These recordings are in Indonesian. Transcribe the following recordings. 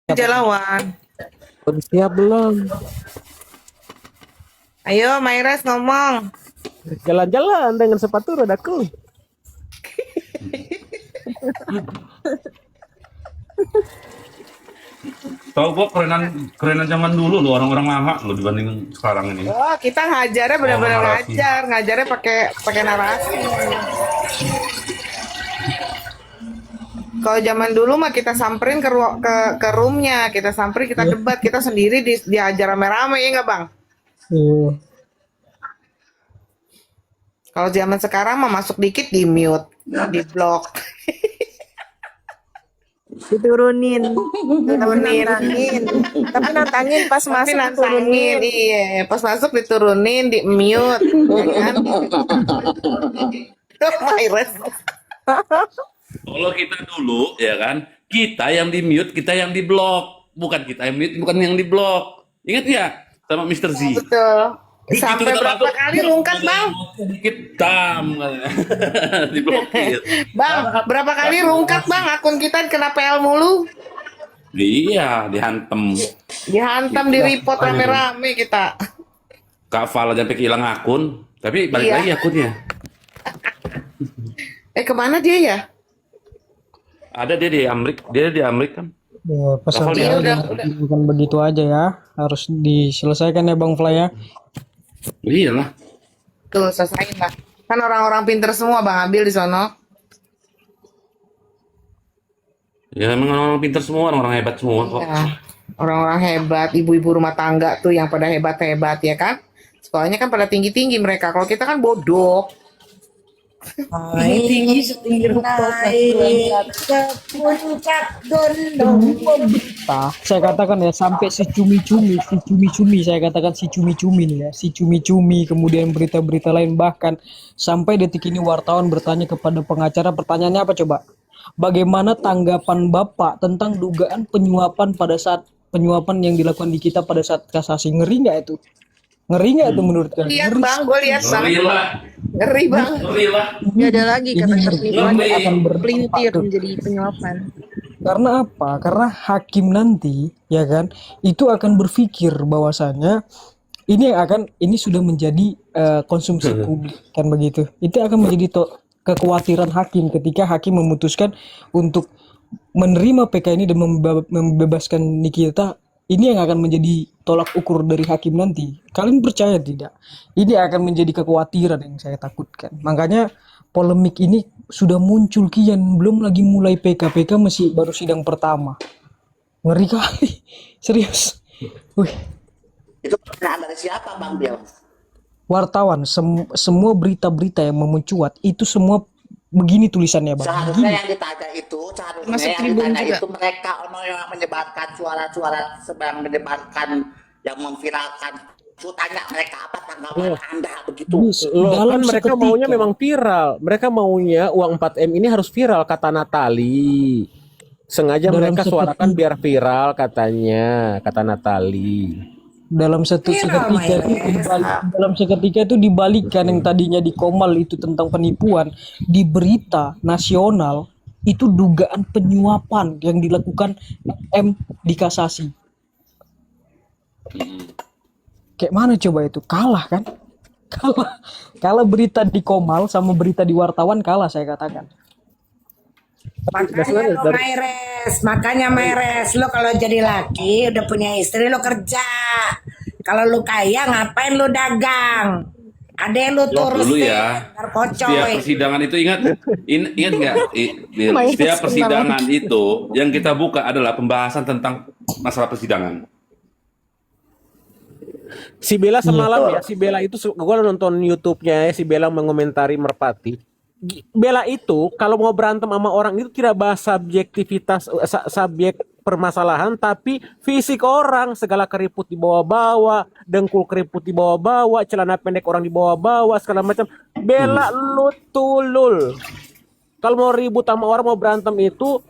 Aja lawan. Udah siap belum? Ayo, Mayres ngomong. Jalan-jalan dengan sepatu rodaku. Tahu gua kerenan zaman dulu loh, orang-orang lama loh dibanding sekarang ini. Oh, kita ngajarnya benar-benar narasi. ngajarnya pakai narasi. Kalau zaman dulu mah kita samperin ke roomnya, kita samperin, kita debat, kita sendiri diajar rame-rame ya nggak bang? Iya. Kalau zaman sekarang mah masuk dikit di mute, di blok, Diturunin. turunin, Tapi nantangin pas tapi masuk nantangin, diturunin. iya, pas masuk diturunin, di mute, ya kan? Mayres. Kalau kita dulu ya kan, kita yang di mute, kita yang di blok, bukan kita yang mute, bukan yang di blok. Ingat ya sama Mr. Z? Betul. Begitu Sampai kita berapa masuk, kali rungkat bang? Sedikit dam katanya. Diblokir. Bang, berapa kali rungkat bang akun kita kena PL mulu? Iya, dihantem. Dihantam, di report rame-rame kita. Kak Val aja sampai hilang akun, tapi balik Iya. lagi akunnya. Kemana dia ya? Ada dia di Amrik kan. Ya, pesan Level saya dia udah. bukan begitu aja ya. Harus diselesaikan ya Bang Fly ya. Iyalah. Tuh, selesain lah. Kan orang-orang pinter semua bang ambil di sono. Ya memang orang pintar semua, orang hebat semua kok. Ya, orang-orang hebat, ibu-ibu rumah tangga tuh yang pada hebat-hebat ya kan? Sekolahnya kan pada tinggi-tinggi mereka. Kalau kita kan bodoh. Tinggi setinggi naik ke puncak gondong. Nah, saya katakan ya sampai si cumi-cumi saya katakan si cumi-cumi nih ya, si cumi-cumi kemudian berita-berita lain bahkan sampai detik ini wartawan bertanya kepada pengacara pertanyaannya apa coba? Bagaimana tanggapan Bapak tentang dugaan penyuapan penyuapan yang dilakukan di kita pada saat kasasi? Ngeri nggak itu? Ngeri nggak itu menurut kalian? Lihat Ngeri. bang, gue lihat bang. Ngeri lah, Ngeri bang. ngeri lah. Gak ada lagi kata Ini terpenipuan akan pelintir berdampak. menjadi penyuapan. Karena apa? Karena hakim nanti, ya kan, itu akan berpikir bahwasanya ini sudah menjadi konsumsi publik kan begitu. Itu akan menjadi kekhawatiran hakim ketika hakim memutuskan untuk menerima PK ini dan membebaskan Nikita. Ini yang akan menjadi tolak ukur dari hakim nanti. Kalian percaya tidak? Ini akan menjadi kekhawatiran yang saya takutkan. Makanya polemik ini sudah muncul kian, belum lagi mulai PK masih baru sidang pertama. Ngeri kali. Serius. Wih, Itu pertanyaan dari siapa Bang Biel? wartawan semua berita-berita yang memuncuat itu semua begini tulisannya, Bang. Seharusnya Begini. yang ditanya itu, seharusnya Masuk yang tribun ditanya juga. itu mereka ono yang menyebarkan suara-suara sedang menyebarkan yang memviralkan. Su tanya mereka apa tanggapan Anda begitu. Loh, Loh, kan mereka maunya memang viral. Mereka maunya uang 4M ini harus viral, kata Natali. Sengaja Dalam mereka seperti- suarakan biar viral katanya, kata Natali. dalam seketika itu dalam seketika itu dibalikkan yang tadinya di Komal itu tentang penipuan di berita nasional itu dugaan penyuapan yang dilakukan M di kasasi. Kayak mana coba itu? Kalah kan? Kalah berita di Komal sama berita di wartawan kalah saya katakan. Makanya Mayres, lo kalau jadi laki udah punya istri lo kerja. Kalau lo kaya ngapain lo dagang? Ada lu Loh, turus dulu deh, ya. ntar Setiap kocoy. persidangan itu ingat nggak? Setiap persidangan itu yang kita buka adalah pembahasan tentang masalah persidangan. Si Bella semalam ya, si Bella itu gue nonton YouTube-nya ya, si Bella mengomentari Merpati. Bella itu kalau mau berantem sama orang itu tidak bahas subjektivitas subjek permasalahan, tapi fisik orang, segala keriput dibawa-bawa, dengkul keriput dibawa-bawa, celana pendek orang dibawa-bawa, segala macam. Bella lu tulul. Kalau mau ribut sama orang, mau berantem itu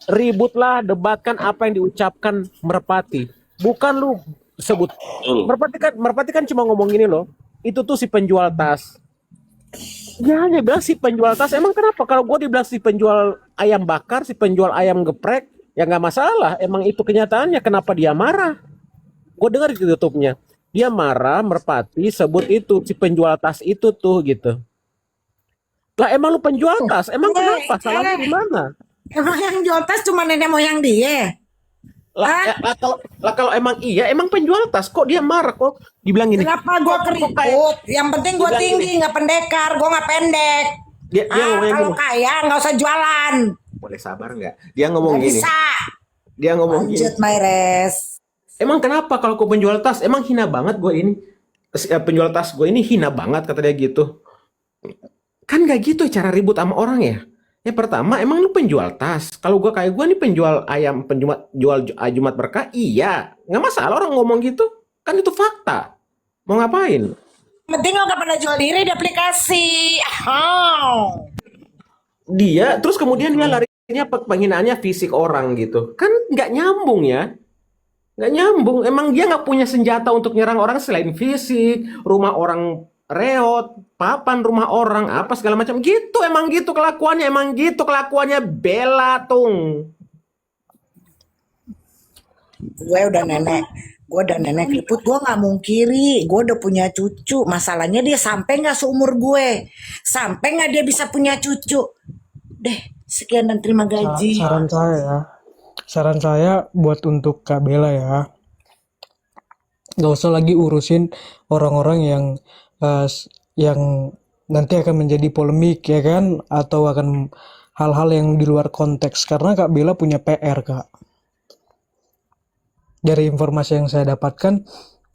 ributlah, debatkan apa yang diucapkan Merpati. Bukan lu sebut. Betul. Merpati kan cuma ngomong gini loh. Itu tuh si penjual tas. Ya hanya bilang si penjual tas. Emang kenapa kalau gue dibilang si penjual ayam bakar, si penjual ayam geprek, Ya nggak masalah, emang itu kenyataannya. Kenapa dia marah? Gue dengar di YouTube-nya, dia marah Merpati sebut itu si penjual tas itu tuh gitu. Lah emang lu penjual tas, emang kenapa? Salahnya di mana? Emang yang jual tas cuma nenek moyang dia. Kalau emang iya, emang penjual tas kok dia marah kok? Dibilang gini. Kenapa gua keriput? Yang penting gua Dibilang tinggi, nggak pendekar, gua nggak pendek. Dia ngomongnya Kalau gini. kaya nggak usah jualan. Boleh sabar nggak? Dia ngomong Nggak gini. bisa. Dia ngomong gini. Lanjut, Mayres. Emang kenapa kalau kau penjual tas? Emang hina banget gue ini. Penjual tas gue ini hina banget kata dia gitu. Kan gak gitu cara ribut sama orang ya. Ya pertama emang lu penjual tas. Kalau gue kayak gue nih penjual ayam, jual Jumat Berkah, iya. Nggak masalah orang ngomong gitu. Kan itu fakta. Mau ngapain? Penting lo nggak pernah jual diri di aplikasi. Oh. Dia terus kemudian dia larinya penghinaannya fisik orang gitu. Kan nggak nyambung ya. Nggak nyambung. Emang dia nggak punya senjata untuk nyerang orang selain fisik, rumah orang reot, papan rumah orang, apa segala macam. Gitu, emang gitu kelakuannya Bella Tung. Gue udah nenek keriput, gue nggak mungkiri, gue udah punya cucu. Masalahnya dia sampai nggak seumur gue, sampai nggak dia bisa punya cucu. Deh, sekian dan terima gaji. Saran saya buat untuk Kak Bella ya, nggak usah lagi urusin orang-orang yang nanti akan menjadi polemik ya kan, atau akan hal-hal yang di luar konteks, karena Kak Bella punya PR Kak. Dari informasi yang saya dapatkan,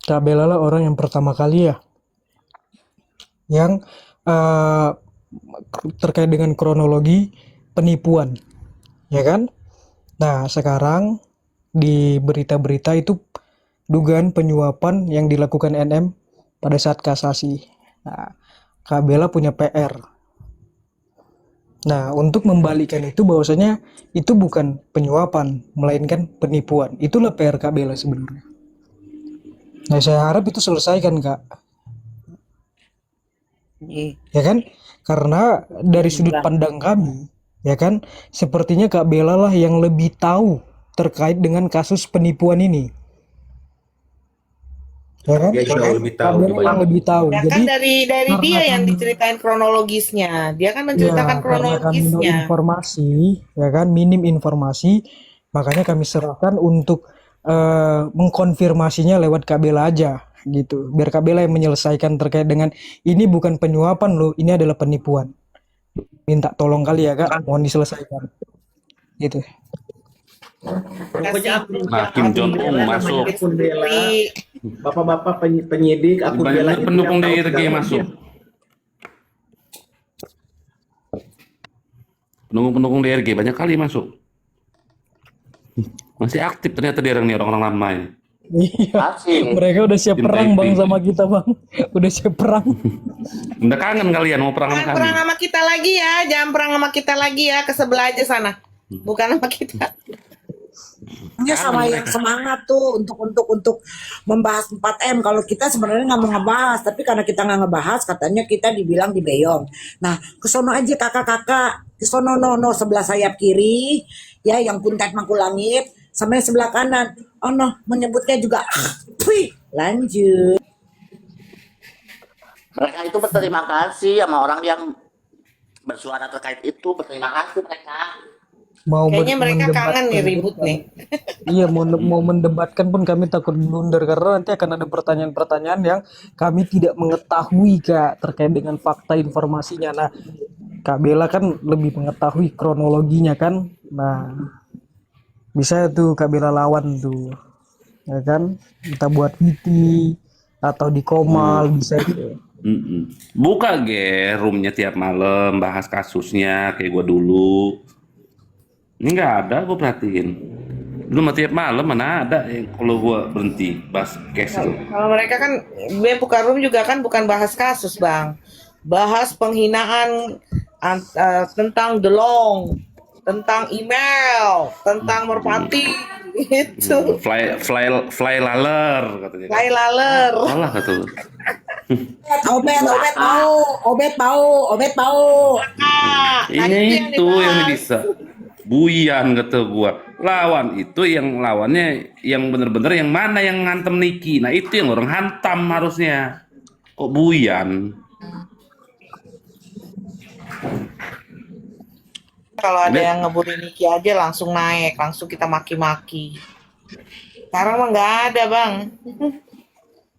Kak Bella lah orang yang pertama kali ya yang terkait dengan kronologi penipuan, ya kan? Nah, sekarang di berita-berita itu dugaan penyuapan yang dilakukan NM pada saat kasasi. Nah, Kak Bella punya PR. Nah, untuk membalikan itu bahwasanya itu bukan penyuapan, melainkan penipuan. Itulah PR Kak Bella sebenarnya. Nah, saya harap itu selesaikan, Kak. Ya kan? Karena dari sudut pandang kami, ya kan, sepertinya Kak Bella lah yang lebih tahu terkait dengan kasus penipuan ini. Ya kan? Dia jauh lebih tahu. Kak Bella yang lebih tahu. Ya Jadi kan dari dia yang diceritain kronologisnya. Dia kan menceritakan ya, karena kami minim kronologisnya. informasi, ya kan, minim informasi, makanya kami serahkan untuk mengkonfirmasinya lewat Kak Bella aja, gitu. Biar Kak Bella yang menyelesaikan terkait dengan ini bukan penyuapan loh, ini adalah penipuan. Minta tolong kali ya Kak, mohon diselesaikan. Gitu. Nah, Kim Jong Un masuk. Bapak-bapak penyidik, akun Bella Banyak pendukung DIRG masuk. Pendukung DIRG banyak kali masuk. Masih aktif ternyata dia orang-orang lama ini. Iya, Asik. mereka udah siap Tim perang Bang typing. sama kita Bang. Udah siap perang. Udah kangen kalian mau perang sama Jangan kami. perang sama kita lagi ya, jangan perang sama kita lagi ya, ke sebelah aja sana. Bukan sama kita. Dia sama yang semangat tuh untuk membahas 4M. Kalau kita sebenarnya nggak mau ngebahas, tapi karena kita nggak ngebahas, katanya kita dibilang dibeyong. Nah, kesono aja kakak-kakak, kesono no sebelah sayap kiri, ya yang puntet mangku langit, sama yang sebelah kanan. Oh no, menyebutnya juga. Wih, lanjut. Mereka itu berterima kasih sama orang yang bersuara terkait itu. Berterima kasih mereka. Kayaknya mereka kangen nih ribut nih. Iya, mau mendebatkan pun kami takut blunder karena nanti akan ada pertanyaan-pertanyaan yang kami tidak mengetahui Kak terkait dengan fakta informasinya. Nah, Kak Bella kan lebih mengetahui kronologinya kan. Nah, bisa tuh Kak Bella lawan tuh. Ya kan? Kita buat PT atau di Komal bisa tuh. Buka roomnya tiap malam bahas kasusnya kayak gua dulu. Ini nggak ada, gue perhatiin. Dulu mah tiap malam mana ada yang kalau gue berhenti bahas case itu. Kalau mereka kan, gue buka room juga kan bukan bahas kasus Bang. Bahas penghinaan tentang Delong, tentang email, tentang Merpati, gitu. Fly laler katanya. Fly laler. Salah kata lu. Obet bau. Nah, Ini itu yang bisa. Buyan kata gua. Lawan itu yang lawannya yang bener-bener yang mana yang ngantem Niki. Nah itu yang orang hantam harusnya. Kok Buyan? Kalau ada Ini- yang ngebully Niki aja langsung naik, langsung kita maki-maki. Sekarang mah nggak ada bang.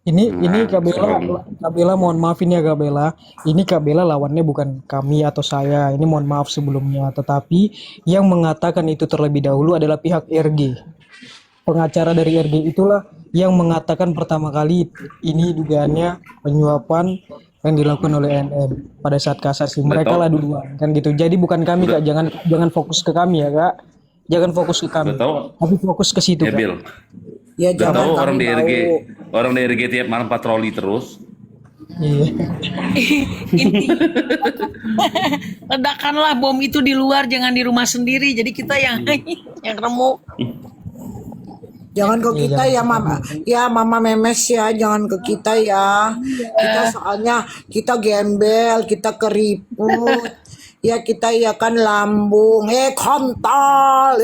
Ini Kak Bella, serem. Kak Bella mohon maafin ya Kak Bella. Ini Kak Bella lawannya bukan kami atau saya. Ini mohon maaf sebelumnya. Tetapi yang mengatakan itu terlebih dahulu adalah pihak RG. Pengacara dari RG itulah yang mengatakan pertama kali ini dugaannya penyuapan yang dilakukan oleh NM pada saat kasasi. Udah Mereka tahu. lah duluan kan gitu. Jadi bukan kami Kak. Jangan fokus ke kami ya Kak. Jangan fokus ke kami. Udah tahu. Tapi fokus ke situ Ya Kak. Bil. Ya Udah tahu jangan orang kami di RG, tahu. orang di RG tiap malam patroli terus. Iya. Inti ledakanlah bom itu di luar, jangan di rumah sendiri. Jadi kita yang yang remuk. Jangan ke Iya, kita ya mama, ya mama memes ya, jangan ke kita ya. Kita soalnya kita gembel, kita keriput, ya kita ya kan lambung, kontol,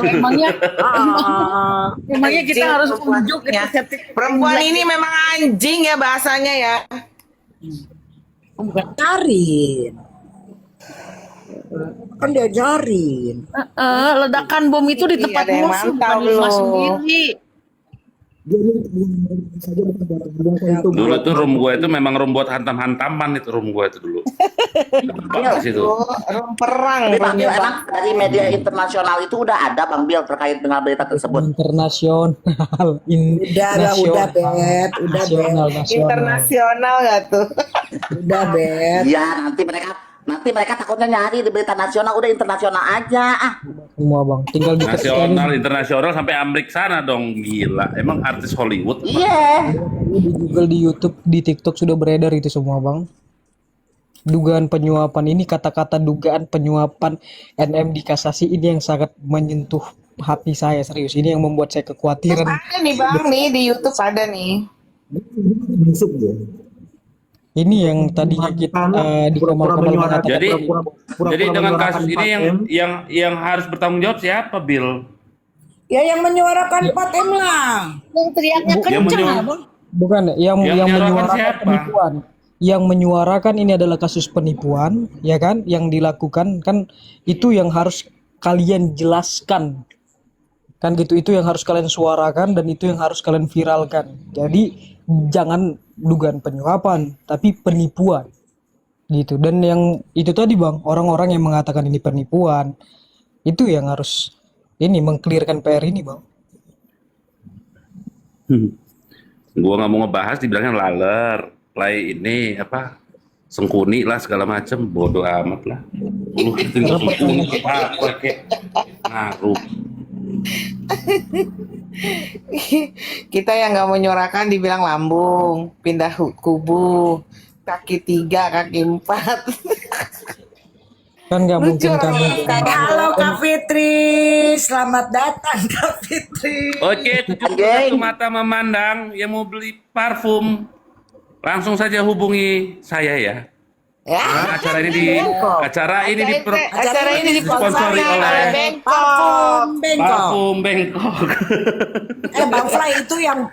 Emangnya ah. emangnya kita Anjing harus perempuan. unjuk Ya. septic Perempuan ini memang anjing ya bahasanya ya. Bukan diajarin, kan diajarin. ledakan bom itu di Iya, tempat ada yang musuh, mantau bukan di rumah loh. sendiri. Dulu tuh room gua itu memang room buat hantam-hantaman itu room gua itu dulu. Bagus itu. Oh, rum perang. Tapi Bang Bil, Bang. emang dari media internasional itu udah ada Bang Bil terkait dengan berita tersebut. Internasional, Udah lah, udah bet, udah bet, nasional. Internasional gak tuh? udah bet. Iya, nanti mereka takutnya nyari di berita nasional, udah internasional aja. Ah, Semua bang, tinggal Nasional, internasional sampai Amerika sana dong, gila. Emang artis Hollywood? iya. di Google, di YouTube, di TikTok sudah beredar itu semua bang. Dugaan penyuapan ini, kata-kata dugaan penyuapan NM di kasasi ini yang sangat menyentuh hati saya, serius. Ini yang membuat saya kekhawatiran. Ada nih bang nih di YouTube ada nih. Ini yang tadinya kita di Kamal-Kamal mengatakan Jadi dengan kasus ini yang harus bertanggung jawab siapa, Bill? Ya yang menyuarakan 4M lah. Yang teriaknya Yang kenceng menyuarakan- lah, Bang. bukan yang Yang menyuarakan menyuarakan siapa? penipuan. Yang menyuarakan ini adalah kasus penipuan, ya kan? Yang dilakukan kan itu yang harus kalian jelaskan. Kan gitu, itu yang harus kalian suarakan dan itu yang harus kalian viralkan. Jadi jangan dugaan penyuapan, tapi penipuan. Gitu. Dan yang itu tadi Bang, orang-orang yang mengatakan ini penipuan, itu yang harus ini mengklirkan PR ini Bang. Gua nggak mau ngebahas, dibilangnya laler, play ini apa? Sengkuni lah segala macam, bodoh amat lah. Lu tinggal sengkuni apa kek? Ngaruh. Kita yang nggak menyuarakan dibilang lambung, pindah kubu, kaki 3, kaki 4. Kan nggak Lucu mungkin kami orang sekarang. Halo Kak Fitri, selamat datang Kak Fitri. Oke, 71 mata memandang yang mau beli parfum, langsung saja hubungi saya ya. Ya. Acara ini di Acara ini disponsori oleh Bengkok. Bengkok. Parfum Bengkok. Bang Fly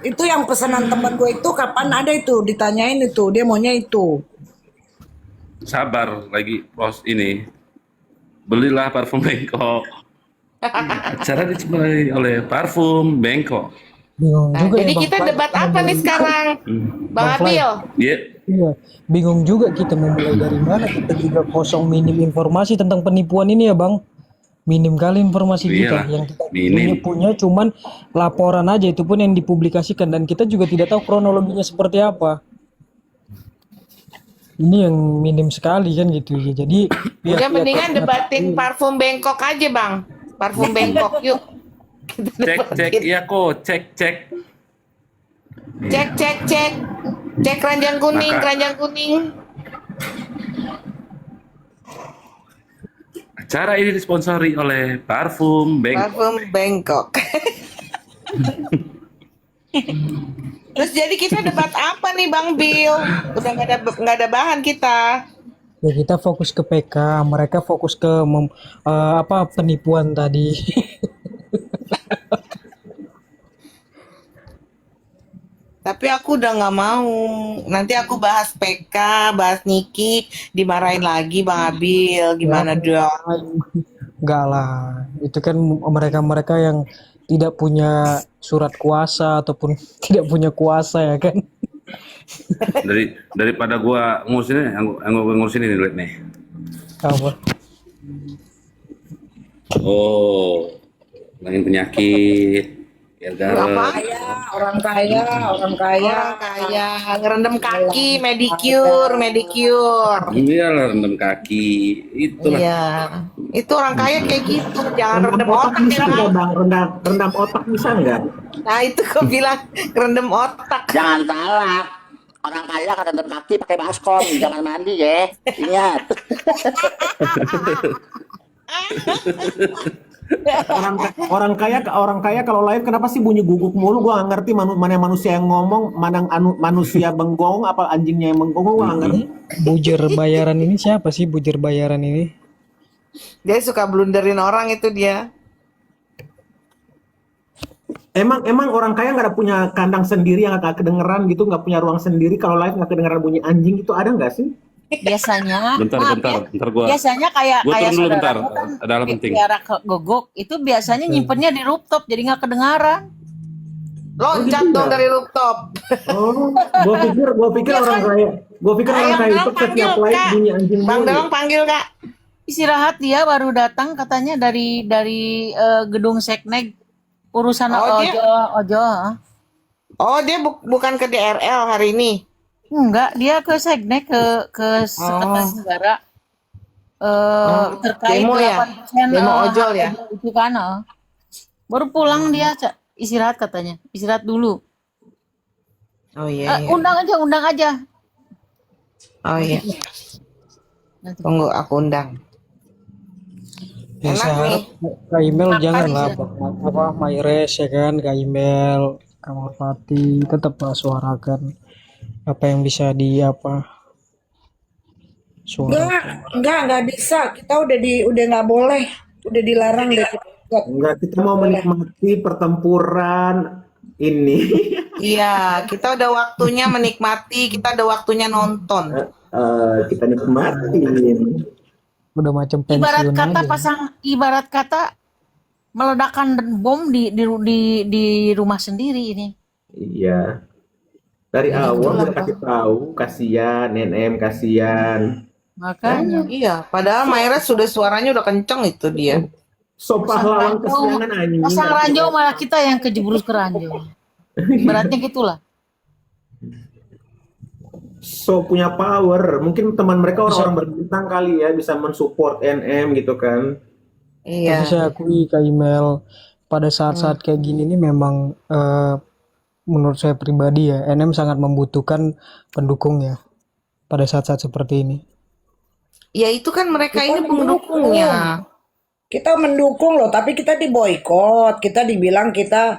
itu yang pesanan temen gue itu kapan ada itu ditanyain itu dia maunya itu. Sabar lagi pros ini. Belilah parfum Bengkok. Acara disponsori oleh parfum Bengkok. bingung Nah, juga jadi ya, Bang kita Fly. debat apa nih sekarang, Bang Fly. Abil? Iya. Iya, bingung juga kita memulai dari mana. Kita juga kosong minim informasi tentang penipuan ini ya Bang. Minim kali informasi kita. Iyalah, Yang kita minim. punya cuman laporan aja, itu pun yang dipublikasikan dan kita juga tidak tahu kronologinya seperti apa. Ini yang minim sekali kan gitu ya. Jadi Udah mendingan debatin parfum Bengkok aja Bang. Parfum Bengkok yuk. Cek ya kok, cek. Cek keranjang kuning, Maka- keranjang kuning. Acara ini disponsori oleh parfum Bengkok. Parfum Bengkok. Terus jadi kita debat apa nih Bang Bill? Udah nggak ada bahan kita. Ya kita fokus ke PK, mereka fokus ke penipuan tadi. Tapi aku udah nggak mau. Nanti aku bahas PK, bahas Niki, dimarahin lagi Bang Abil. Gimana dong? Enggak lah, itu kan mereka-mereka yang tidak punya surat kuasa ataupun tidak punya kuasa ya kan. Daripada gua ngurusin ini, yang gua ngurusin ini lihat nih. Apa? Oh, ngilangin penyakit, biar Apa? garet. Orang kaya, orang kaya. Orang kaya ngerendam kaki, medicure. Iyalah rendam kaki, itulah. Iya, itu orang kaya kayak gitu. Jangan rendam otak otak bisa ya. nggak bang? Rendam otak bisa nggak? Nah itu kau bilang rendam otak. Jangan salah. Orang kaya kan rendam kaki pakai baskom, jangan mandi ya. Ingat. Orang kaya kalau live kenapa sih bunyi guguk mulu? Gua nggak ngerti mana manusia yang ngomong, mana manusia bengong, apa anjingnya yang bengong, gua nggak ngerti. Bujur bayaran ini siapa sih bujur bayaran ini? Dia suka blunderin orang itu dia. Emang orang kaya nggak ada punya kandang sendiri yang nggak kedengeran gitu, nggak punya ruang sendiri, kalau live nggak kedengeran bunyi anjing itu ada nggak sih? Biasanya, Bentar, maaf bentar, ya, bentar gua. biasanya kayak Gua turun dulu bentar. saudaramu kan Ada hal penting. piara gogok itu biasanya nyimpennya di rooftop jadi nggak kedengaran. Loncat dong dari rooftop. Oh, gua pikir orang kaya itu setiap live Kak. bunyi anjing Bang mulu. Dalang panggil Kak. Istirahat dia baru datang katanya dari gedung Sekneg urusan Oh, dia- ojo. Oh dia bukan ke DRL hari ini. Enggak, dia ke Seknek ke Sekretaris Negara terkait demo ya? 8% Demo ojol ya? itu kan. Baru pulang dia istirahat katanya. Istirahat dulu. Oh iya. Iya. Undang aja. Oh iya. Nanti. Tunggu aku undang. Ya, Enak saya nih. harap Kak Imel Makan janganlah bisa. Mayres ya kan, Kak Imel, Kamal Pati tetap suarakan apa yang bisa suarakan. Enggak bisa. Kita udah nggak boleh, udah dilarang deh. Enggak, kita mau menikmati pertempuran ini. Iya, kita udah waktunya menikmati, kita ada waktunya nonton. Kita nikmatin. Udah macam Ibarat pensiun kata aja. ibarat kata meledakkan bom di rumah sendiri ini. Iya. Dari awal udah kasih tahu, kasihan, NM kasihan. Makanya. Iya, padahal Mayres sudah suaranya udah kenceng itu dia. So pahlawan kesiangan anjing. Pasang ranjau malah kita yang kejebrus ke ranjau. Beratnya gitulah. So punya power. Mungkin teman mereka orang-orang berbintang kali ya, bisa mensupport NM gitu kan. Tapi Iya. saya akui Kak Imel pada saat-saat kayak gini nih memang menurut saya pribadi ya NM sangat membutuhkan pendukung ya pada saat-saat seperti ini. Ya itu kan mereka Kita ini pendukungnya. Kita mendukung loh, tapi kita diboykot. Kita dibilang kita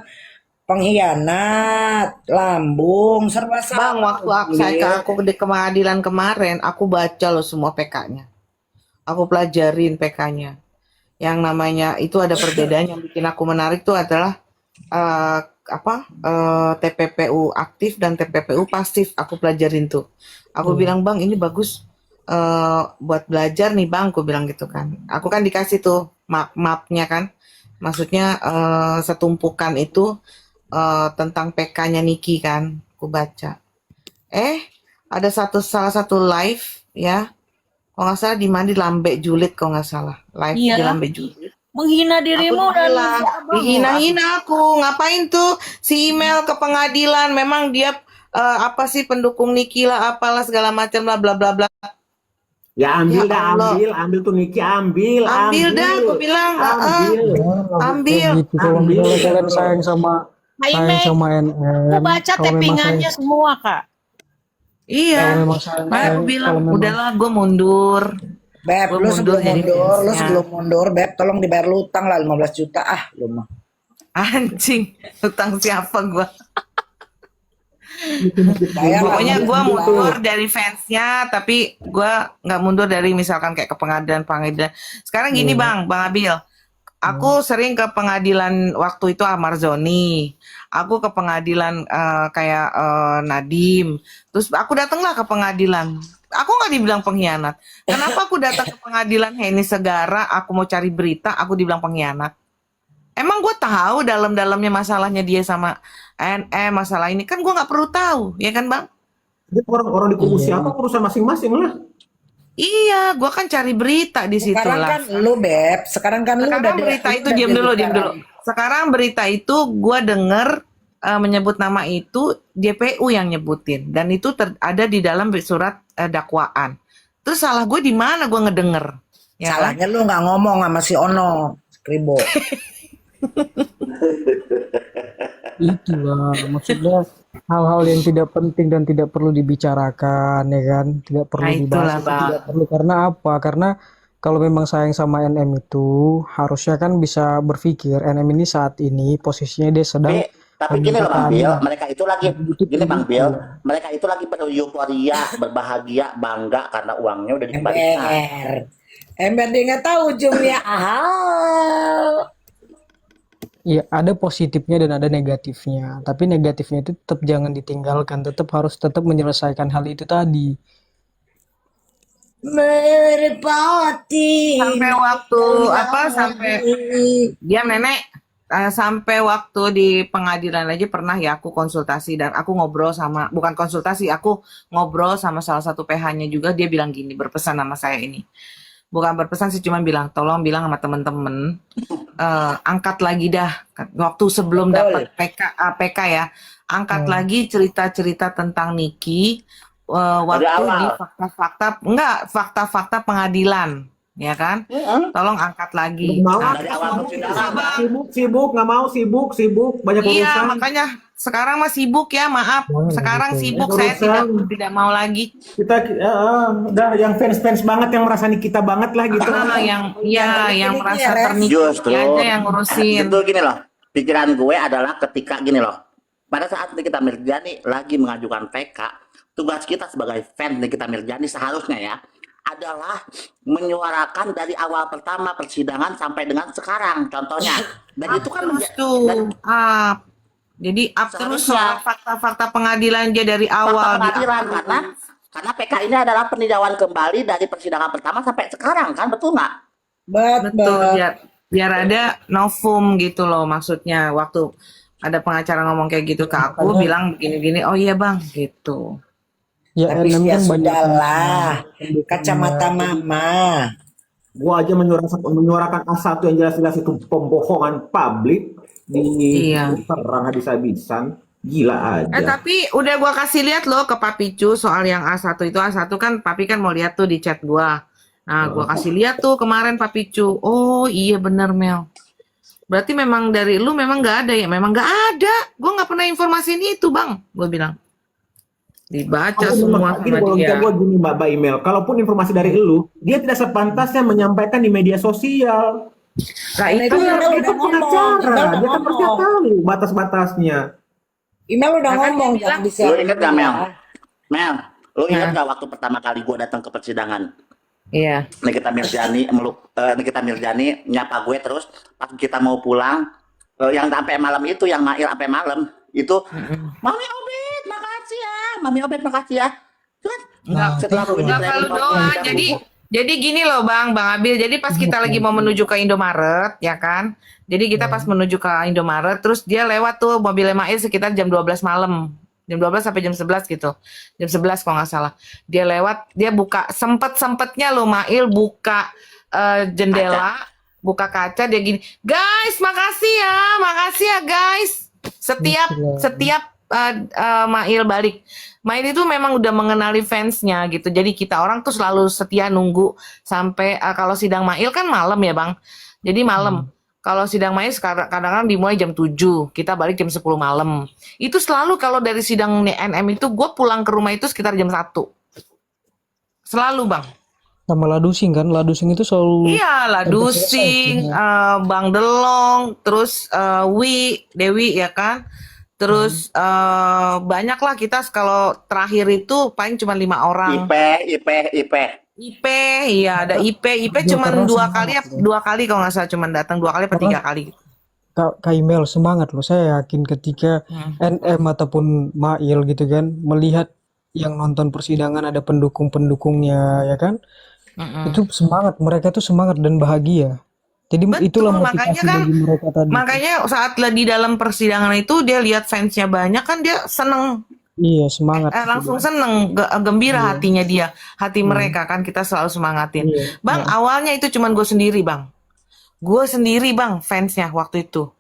pengkhianat, lambung, serba salah. Bang, waktu aku di pengadilan kemarin, aku baca loh semua PK-nya. Aku pelajarin PK-nya. Yang namanya itu ada perbedaan yang bikin aku menarik tuh adalah TPPU aktif dan TPPU pasif. Aku pelajarin tuh. Aku bilang bang ini bagus buat belajar nih bang. Aku bilang gitu kan. Aku kan dikasih tuh map-mapnya kan. Maksudnya setumpukan itu tentang PK-nya Niki kan. Aku baca. Ada salah satu live ya. Kalau nggak salah di mana di Lambe Julid kalau nggak salah. Live Iya. di Lambe Julid. Menghina dirimu dan bilang, dihina-hina aku. Ngapain tuh si email ke pengadilan? Memang dia apa sih pendukung Niki lah, apalah segala macam lah, bla bla bla. Ya ambil Ya Allah. ambil tuh Niki, ambil Dah, aku bilang, ambil. Gitu. Kalau misalnya kalian sayang sama NM, Aku baca kalau memang tappingannya semua kak. Iya. Kalau memang sayang Makanya aku NM, bilang, kalau memang- udahlah, gue mundur. Beb, Gua lu mundur sebelum jadi mundur, lu fansnya. sebelum mundur, Beb, tolong dibayar lu utang lah 15 juta. Lu mah. Anjing, utang siapa gue? Bayar Pokoknya lah, gue gila. mundur dari fansnya, tapi gue nggak mundur dari misalkan kayak ke pengadilan. Sekarang gini bang Abil, aku sering ke pengadilan waktu itu Amarzoni, aku ke pengadilan kayak Nadim, terus aku datanglah ke pengadilan. Aku nggak dibilang pengkhianat. Kenapa aku datang ke pengadilan Heni Segara, aku mau cari berita, aku dibilang pengkhianat? Emang gue tahu dalam-dalamnya masalahnya dia sama ANM, masalah ini kan gue nggak perlu tahu, ya kan bang? Jadi orang-orang di kubu siapa urusan masing-masing lah. Iya, gua kan cari berita di situ Sekarang lah. kan lu Beb, sekarang kan lu Sekarang udah berita lu itu udah diam dulu. sekarang. Sekarang berita itu gua denger menyebut nama itu JPU yang nyebutin dan itu ada di dalam surat dakwaan. Terus salah gue di mana gue ngedenger? Ya kan? Salahnya lu nggak ngomong sama si Ono Kribo. Itulah maksudnya hal-hal yang tidak penting dan tidak perlu dibicarakan, ya kan? Tidak perlu Nah, itulah, dibahas, itu Bang. tidak perlu. Karena apa? Karena kalau memang sayang sama NM itu harusnya kan bisa berpikir NM ini saat ini posisinya dia sedang Tapi gini loh Bang Bill, membutuhkan mereka itu lagi butuh gini Bang Bill, pendidikan. mereka itu lagi bereuforia, berbahagia, bangga karena uangnya udah dikembalikan. Ember dia nggak tahu ujungnya. Iya, ada positifnya dan ada negatifnya. Tapi negatifnya itu tetap jangan ditinggalkan, tetap menyelesaikan hal itu tadi. Merpati. Sampai waktu sampai diam nenek. Sampai waktu di pengadilan aja pernah ya aku konsultasi dan aku ngobrol sama, bukan konsultasi, aku ngobrol sama salah satu PH-nya juga, dia bilang gini, berpesan sama saya ini. Bukan berpesan sih, cuma bilang, tolong bilang sama temen-temen, angkat lagi dah, waktu sebelum dapat PK ya, angkat lagi cerita-cerita tentang Niki, waktu di fakta-fakta pengadilan. Ya kan, tolong angkat lagi. Mau Nah, Dari awal persidangan. sibuk nggak mau sibuk banyak iya, urusan. makanya sekarang mah sibuk ya, maaf. Sekarang sibuk, saya tidak mau lagi. Kita udah yang fans banget yang merasa kita banget lah gitu. Yang merasa ternikah Justru aja yang ngurusin. Justru gini loh, pikiran gue adalah ketika gini loh, pada saat Nikita Mirzani lagi mengajukan PK, tugas kita sebagai fans Nikita Mirzani seharusnya ya adalah menyuarakan dari awal pertama persidangan sampai dengan sekarang contohnya, dan itu kan Terus tuh, jadi terus soal fakta-fakta pengadilan dia dari awal. pengadilan karena PK ini adalah peninjauan kembali dari persidangan pertama sampai sekarang kan, betul nggak? Betul, biar ada novum gitu loh, maksudnya waktu ada pengacara ngomong kayak gitu ke aku, bilang begini-gini, oh iya bang, gitu. Ya, Tapi NM ya kan banyak sudahlah, kacamata mama. Gua aja menyuarakan A1 yang jelas-jelas itu pembohongan publik di terang habis-habisan. Gila aja. Tapi udah gua kasih lihat loh ke Papicu soal yang A1 itu. A1 kan Papi kan mau lihat tuh di chat gua. Nah, gua kasih lihat tuh kemarin Papicu. Oh iya bener Mel. Berarti memang dari lu memang nggak ada ya? Memang nggak ada. Gua nggak pernah informasiin itu bang. Gua bilang. Dibaca semua sama dia. Gue gini Mbak Email, kalaupun informasi dari lu, dia tidak sepantasnya menyampaikan di media sosial. Nah Itu dia pengacara, dia kan pasti tahu batas-batasnya. Email udah ngomong dia jangan Lu inget gak Mel? Ya. Lu inget gak waktu pertama kali gue datang ke persidangan? Iya. Nikita Mirzani nyapa gue terus pas kita mau pulang, yang sampai malam itu, yang Mail sampai malam itu, Mami Obed makasih ya. Setelah Kalau doa. Jadi gini loh Bang Abil. Jadi pas kita lagi mau menuju ke Indomaret, ya kan? Jadi kita pas menuju ke Indomaret, terus dia lewat tuh mobilnya Mail sekitar jam 12 malam. Jam 12 sampai jam 11 gitu. Jam 11 kalau nggak salah. Dia lewat, dia buka, sempet-sempetnya loh Mail buka jendela, buka kaca, dia gini, guys makasih ya guys. Setiap Mail balik. Mail itu memang udah mengenali fansnya gitu. Jadi kita orang tuh selalu setia nunggu sampai kalau sidang Mail kan malam ya Bang. Jadi malam. Kalau sidang Mail kadang-kadang dimulai jam 7, kita balik jam 10 malam. Itu selalu kalau dari sidang NM itu gue pulang ke rumah itu sekitar jam 1. Selalu Bang. sama Ladusing kan, Ladusing itu selalu Iya, Ladusing, Bang Delong, terus Dewi ya kan. Terus banyak lah kita kalau terakhir itu paling cuma 5 orang. IP. IP, iya ada IP Iya, cuma karena 2 kali semangat loh. 2 kali kalau nggak salah, cuma datang 2 kali atau Karena 3 kali. Kak Email semangat loh. Saya yakin ketika Hmm. NM ataupun Mail gitu kan melihat yang nonton persidangan ada pendukung-pendukungnya ya kan, Mm-mm. itu semangat, mereka tuh semangat dan bahagia. Jadi itulah Betul, makanya motivasi kan, bagi mereka tadi. makanya saat di dalam persidangan itu dia lihat fansnya banyak kan dia seneng, Iya, semangat gitu langsung dia. seneng, gembira Iya. hatinya dia, hati Hmm. mereka kan kita selalu semangatin. Iya. Bang, Nah, awalnya itu cuman gue sendiri bang, fansnya waktu itu.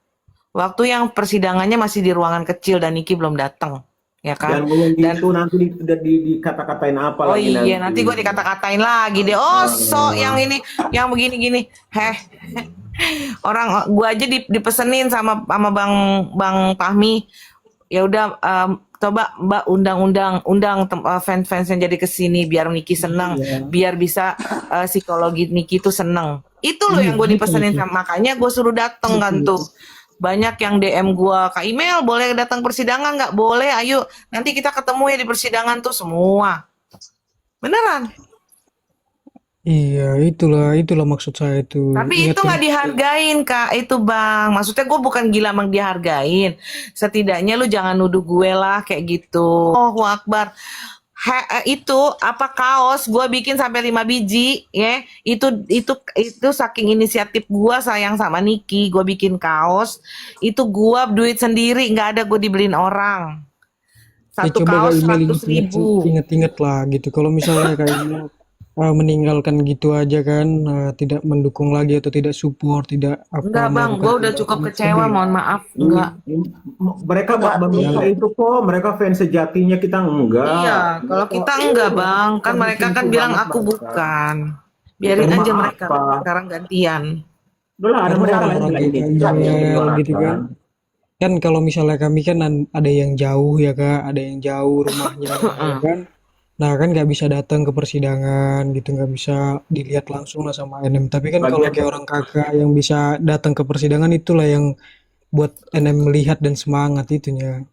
Waktu yang persidangannya masih di ruangan kecil dan Niki belum datang, ya kan? Jangan ngomong Dan gitu nanti dikata-katain apa oh lagi iya, nanti. nanti gue dikata-katain lagi deh. Oh, sok yang ini, yang begini-gini. Heh, orang gue aja dipesenin sama Bang Bang Fahmi. Ya udah, coba Mbak undang fans-fans yang jadi kesini biar Niki seneng, iya. biar bisa psikologi Niki tuh seneng. Itu loh Iya, yang gue betul dipesenin itu. sama, makanya gue suruh dateng kan tuh. Banyak yang DM gue, Kak Email boleh datang persidangan nggak? Boleh, ayo nanti kita ketemu ya di persidangan tuh semua. Beneran. Iya, itulah maksud saya itu. Tapi Ingat itu kan? nggak dihargain Kak, itu Bang. Maksudnya gue bukan gila emang dihargain. Setidaknya lu jangan nuduh gue lah kayak gitu. Oh, Akbar. Itu apa kaos gue bikin sampai 5 biji ya. Itu saking inisiatif gue sayang sama Niki, gue bikin kaos. Itu gue duit sendiri, nggak ada gue dibeliin orang. Ya Satu coba Kak kaos Email 100.000. inget-inget lah gitu. Kalau misalnya Kak Email meninggalkan gitu aja kan, tidak mendukung lagi atau tidak support, tidak Enggak Bang, melakukan gue udah tindakan cukup yang kecewa, sedih. mohon maaf. Enggak. Mereka Enggak, mereka itu kok, mereka fans sejatinya, kita enggak. Iya, kalau kita enggak Bang, kan mereka kan bilang aku bukan. Biarin Karena aja mereka apa? sekarang gantian. Udah lah, ada Karena mereka lain orang-orang juga kayak ini. Kak Bisa dia Email gitu kan. menyuarakan. Kan kalau misalnya kami kan ada yang jauh ya Kak, ada yang jauh rumahnya ya kan. Nah kan nggak bisa datang ke persidangan gitu, nggak bisa dilihat langsung lah sama NM. Tapi kan kalau Lagian kayak orang kakak yang bisa datang ke persidangan itulah yang buat NM melihat dan semangat itunya.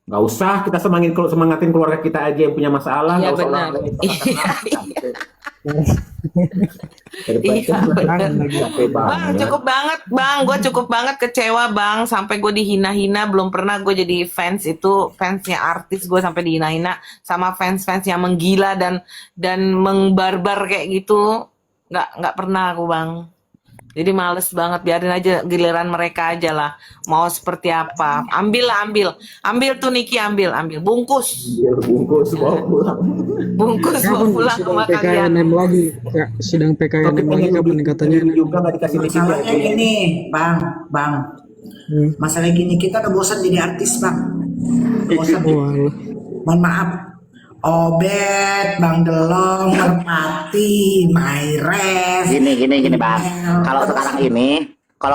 nggak usah kita semangatin keluarga kita aja yang punya masalah, Iya nggak usah benar. orang lain. Iya benar. Jangan lagi. Capek Bang, banget. cukup banget Bang, gue cukup banget kecewa Bang, sampai gue dihina-hina, belum pernah gue jadi fans itu, fansnya artis gue sampai dihina-hina sama fans-fans yang menggila dan mengbarbar kayak gitu, nggak pernah aku Bang. Jadi males banget, biarin aja giliran mereka aja lah, mau seperti apa, ambil lah, ambil tuh Niki, ambil, bungkus, Biar bungkus bawa pulang. bawa pulang Sidang sama kalian. PKNM lagi, Kak. Sidang Tapi PKNM lagi pengen kapan lebih katanya? juga nggak dikasih tiket Masalahnya gini, Bang. Hmm. Masalah gini, kita udah bosan jadi artis, Bang. Udah bosan. Walah. Mohon maaf. Obet, Bang Delong, Merpati, Maires. Gini bang. Kalau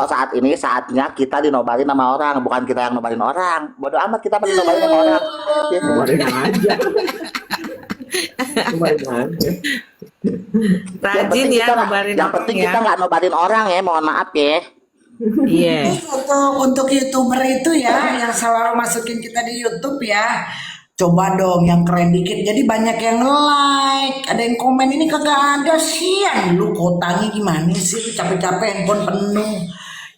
saat ini saatnya kita dinobatin sama orang, bukan kita yang nobatin orang. Bodoh amat kita paling nobatin sama orang. Ya. Kemarin aja. Kemarin aja. Rajin ya ngobarin Yang orang penting ya. kita nggak nobatin orang ya, mohon maaf ya. Iya. Untuk YouTuber itu ya, yang selalu masukin kita di YouTube ya. Coba dong yang keren dikit. Jadi banyak yang like, ada yang komen ini kagak ada sih. Lu kotanya gimana sih? Lu capek-capek handphone penuh.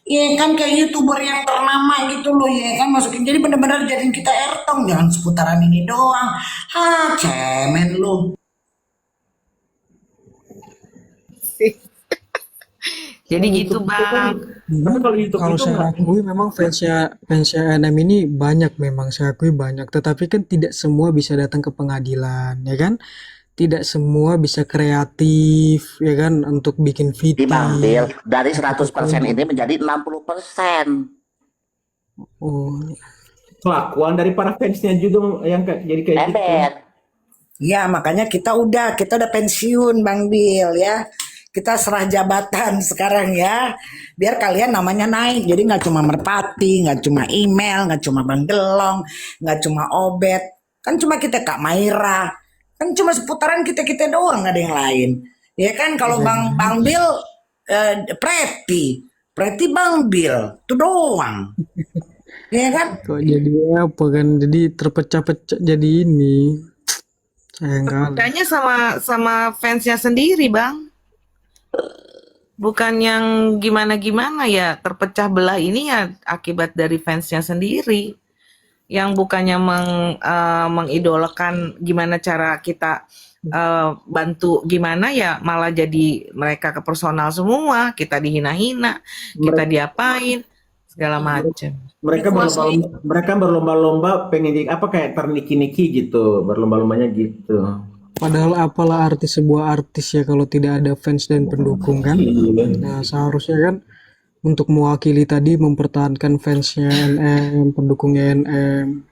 Iya kan kayak YouTuber yang ternama gitu loh ya kan masukin. Jadi bener-bener jadiin kita ertong, jangan seputaran ini doang. Cemen lu. Jadi gitu Bang. Tapi kalau YouTube Kalau itu saya akui memang fansnya NM ini banyak, memang saya akui banyak, tetapi kan tidak semua bisa datang ke pengadilan ya kan, tidak semua bisa kreatif ya kan untuk bikin Bang Bill, VT. dari 100% ini menjadi 60%. Oh, kelakuan dari para fansnya juga yang jadi kayak gitu. Embet. Ya makanya kita udah pensiun Bang Bil ya. Kita serah jabatan sekarang ya. Biar kalian namanya naik. Jadi nggak cuma Merpati, nggak cuma Email, nggak cuma Bang Delong, nggak cuma Obet. Kan cuma kita Kak Maira. Kan cuma seputaran kita doang, nggak ada yang lain. Ya kan kalau Bang Bil Preti Bang Bil itu doang. ya kan? Kok jadi apa kan? Jadi terpecah-pecah jadi ini. Sayang kali. Kayaknya sama fansnya sendiri, Bang. Bukan yang gimana-gimana ya, terpecah belah ini ya akibat dari fansnya sendiri. Yang bukannya mengidolakan gimana cara kita bantu gimana ya, malah jadi mereka ke personal semua, kita dihina-hina, kita diapain, segala macam. Mereka berlomba-lomba pengen jadi apa kayak terniki-niki gitu, berlomba-lombanya gitu. Padahal apalah arti sebuah artis ya kalau tidak ada fans dan pendukung kan? Nah seharusnya kan untuk mewakili tadi mempertahankan fansnya NM, pendukungnya NM.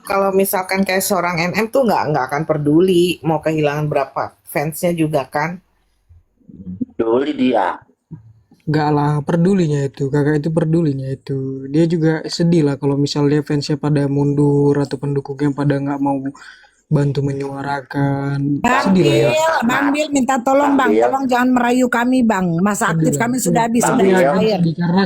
Kalau misalkan kayak seorang NM tuh nggak akan peduli mau kehilangan berapa fansnya juga kan. Doli dia. Gak lah pedulinya itu, kakak itu pedulinya itu. Dia juga sedih lah kalau misalnya fansnya pada mundur atau pendukungnya pada nggak mau bantu menyuarakan. Sedih lah ya. Bang Bil minta tolong Bang, Bang Bil. tolong jangan merayu kami Bang. Masa aktif kami sudah habis, sudah Tapi Bang Bil. akan expired. sedih karena